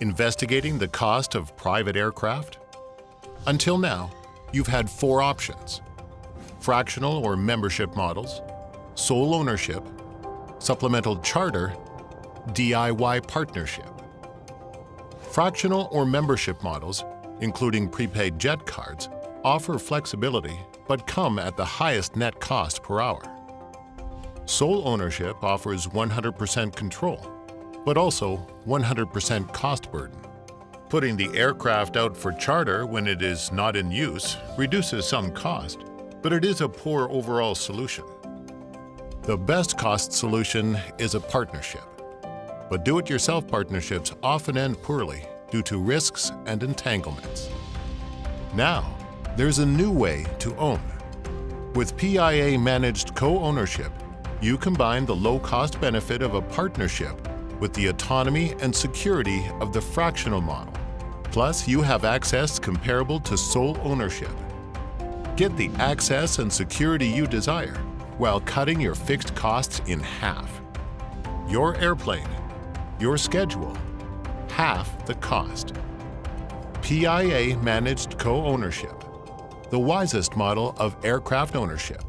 Investigating the cost of private aircraft? Until now, you've had 4 options: fractional or membership models, sole ownership, supplemental charter, DIY partnership. Fractional or membership models, including prepaid jet cards, offer flexibility but come at the highest net cost per hour. Sole ownership offers 100% control, but also 100% cost burden. Putting the aircraft out for charter when it is not in use reduces some cost, but it is a poor overall solution. The best cost solution is a partnership, but do-it-yourself partnerships often end poorly due to risks and entanglements. Now, there's a new way to own. With PIA-managed co-ownership, you combine the low-cost benefit of a partnership with the autonomy and security of the fractional model. Plus, you have access comparable to sole ownership. Get the access and security you desire while cutting your fixed costs in half. Your airplane, your schedule, half the cost. PIA-managed co-ownership, the wisest model of aircraft ownership.